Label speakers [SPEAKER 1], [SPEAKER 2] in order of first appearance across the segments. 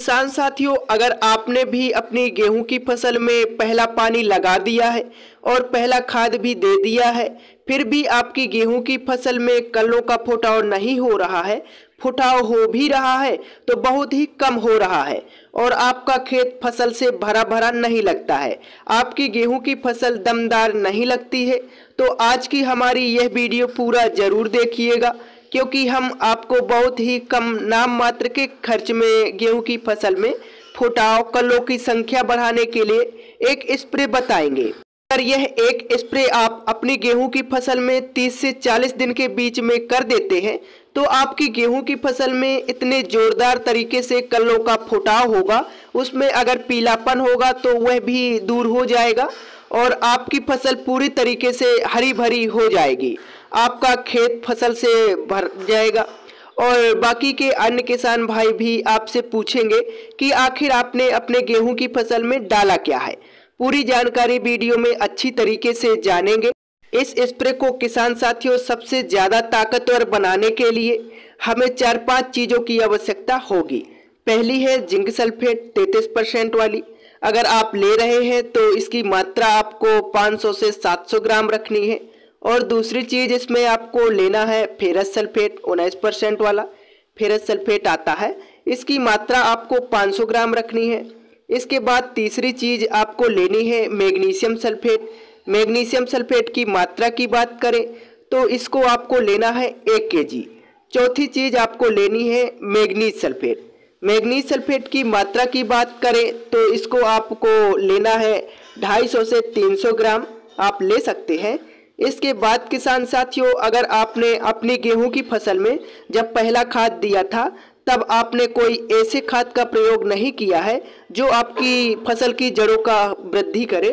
[SPEAKER 1] किसान साथियों, अगर आपने भी अपनी गेहूं की फसल में पहला पानी लगा दिया है और पहला खाद भी दे दिया है, फिर भी आपकी गेहूं की फसल में कल्लों का फुटाव नहीं हो रहा है, फुटाव हो भी रहा है तो बहुत ही कम हो रहा है और आपका खेत फसल से भरा भरा नहीं लगता है, आपकी गेहूं की फसल दमदार नहीं लगती है, तो आज की हमारी यह वीडियो पूरा जरूर देखिएगा, क्योंकि हम आपको बहुत ही कम नाम मात्र के खर्च में गेहूं की फसल में फुटाव कल्लों की संख्या बढ़ाने के लिए एक स्प्रे बताएंगे। अगर यह एक स्प्रे आप अपनी गेहूं की फसल में 30 से 40 दिन के बीच में कर देते हैं तो आपकी गेहूं की फसल में इतने जोरदार तरीके से कल्लों का फुटाव होगा, उसमें अगर पीलापन होगा तो वह भी दूर हो जाएगा और आपकी फसल पूरी तरीके से हरी भरी हो जाएगी, आपका खेत फसल से भर जाएगा। और बाकी के अन्य किसान भाई भी आपसे पूछेंगे कि आखिर आपने अपने गेहूं की फसल में डाला क्या है। पूरी जानकारी वीडियो में अच्छी तरीके से जानेंगे। इस स्प्रे को किसान साथियों सबसे ज़्यादा ताकतवर बनाने के लिए हमें 4-5 चीज़ों की आवश्यकता होगी। पहली है जिंक सल्फेट 33% वाली। अगर आप ले रहे हैं तो इसकी मात्रा आपको 500 से 700 ग्राम रखनी है। और दूसरी चीज़ इसमें आपको लेना है फेरस सल्फेट 19% वाला। फेरस सल्फेट आता है, इसकी मात्रा आपको 500 ग्राम रखनी है। इसके बाद तीसरी चीज़ आपको लेनी है मैग्नीशियम सल्फेट। मैग्नीशियम सल्फेट की मात्रा की बात करें तो इसको आपको लेना है 1 kg। चौथी चीज़ आपको लेनी है मैग्नीज सल्फेट। मैग्नीज सल्फेट की मात्रा की बात करें तो इसको आपको लेना है 250 से 300 ग्राम, आप ले सकते हैं। इसके बाद किसान साथियों, अगर आपने अपनी गेहूं की फसल में जब पहला खाद दिया था तब आपने कोई ऐसे खाद का प्रयोग नहीं किया है जो आपकी फसल की जड़ों का वृद्धि करे।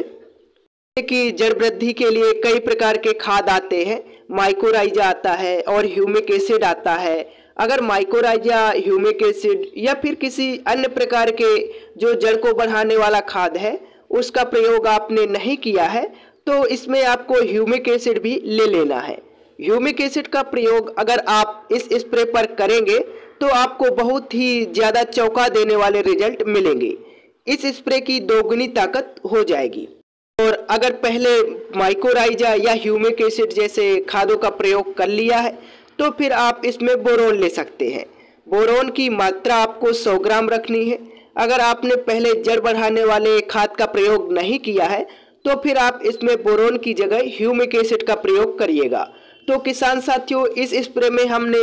[SPEAKER 1] कि जड़ वृद्धि के लिए कई प्रकार के खाद आते हैं, माइकोराइजा आता है और ह्यूमिक एसिड आता है। अगर माइकोराइजा, ह्यूमिक एसिड या फिर किसी अन्य प्रकार के जो जड़ को बढ़ाने वाला खाद है उसका प्रयोग आपने नहीं किया है तो इसमें आपको ह्यूमिक एसिड भी ले लेना है। ह्यूमिक एसिड का प्रयोग अगर आप इस स्प्रे पर करेंगे तो आपको बहुत ही ज़्यादा चौंका देने वाले रिजल्ट मिलेंगे। इस स्प्रे की दोगुनी ताकत हो जाएगी। और अगर पहले माइकोराइजा या ह्यूमिक एसिड जैसे खादों का प्रयोग कर लिया है तो फिर आप इसमें बोरोन ले सकते हैं। बोरोन की मात्रा आपको 100 ग्राम रखनी है। अगर आपने पहले जड़ बढ़ाने वाले खाद का प्रयोग नहीं किया है तो फिर आप इसमें बोरोन की जगह ह्यूमिक एसिड का प्रयोग करिएगा। तो किसान साथियों, इस स्प्रे में हमने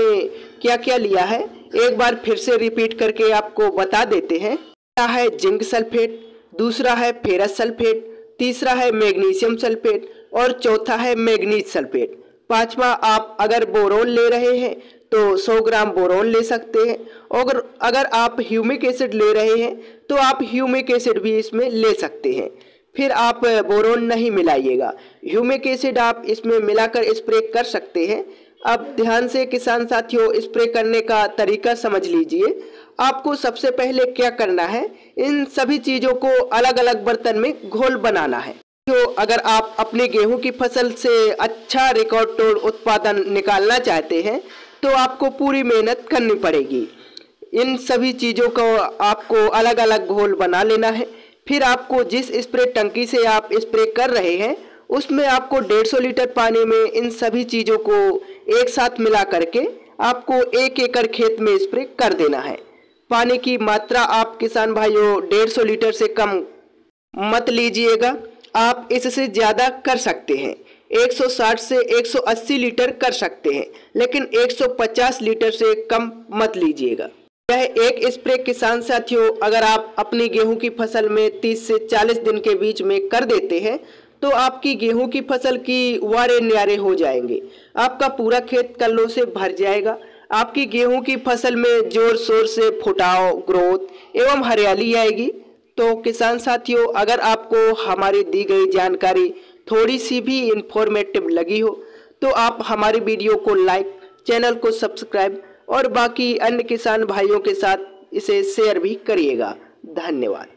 [SPEAKER 1] क्या क्या लिया है एक बार फिर से रिपीट करके आपको बता देते हैं। पहला है जिंक सल्फेट, दूसरा है फेरस सल्फेट, तीसरा है मैग्नीशियम सल्फेट और चौथा है मैग्नीज सल्फेट। पांचवा आप अगर बोरोन ले रहे हैं तो 100 ग्राम बोरोन ले सकते हैं और अगर आप ह्यूमिक एसिड ले रहे हैं तो आप ह्यूमिक एसिड भी इसमें ले सकते हैं। फिर आप बोरोन नहीं मिलाइएगा, ह्यूमिक एसिड आप इसमें मिलाकर स्प्रे कर सकते हैं। अब ध्यान से किसान साथियों स्प्रे करने का तरीका समझ लीजिए। आपको सबसे पहले क्या करना है, इन सभी चीज़ों को अलग अलग बर्तन में घोल बनाना है। तो अगर आप अपने गेहूं की फसल से अच्छा रिकॉर्ड तोड़ उत्पादन निकालना चाहते हैं तो आपको पूरी मेहनत करनी पड़ेगी। इन सभी चीज़ों को आपको अलग अलग घोल बना लेना है। फिर आपको जिस स्प्रे टंकी से आप स्प्रे कर रहे हैं उसमें आपको 150 लीटर पानी में इन सभी चीज़ों को एक साथ मिला करके आपको 1 एकड़ खेत में स्प्रे कर देना है। पानी की मात्रा आप किसान भाइयों 150 लीटर से कम मत लीजिएगा, आप इससे ज़्यादा कर सकते हैं। 160 से 180 लीटर कर सकते हैं, लेकिन 150 लीटर से कम मत लीजिएगा। यह एक स्प्रे किसान साथियों अगर आप अपनी गेहूं की फसल में 30 से 40 दिन के बीच में कर देते हैं तो आपकी गेहूं की फसल की वारे न्यारे हो जाएंगे, आपका पूरा खेत कल्लों से भर जाएगा, आपकी गेहूं की फसल में जोर शोर से फुटाव, ग्रोथ एवं हरियाली आएगी। तो किसान साथियों, अगर आपको हमारी दी गई जानकारी थोड़ी सी भी इंफॉर्मेटिव लगी हो तो आप हमारी वीडियो को लाइक, चैनल को सब्सक्राइब और बाकी अन्य किसान भाइयों के साथ इसे शेयर भी करिएगा। धन्यवाद।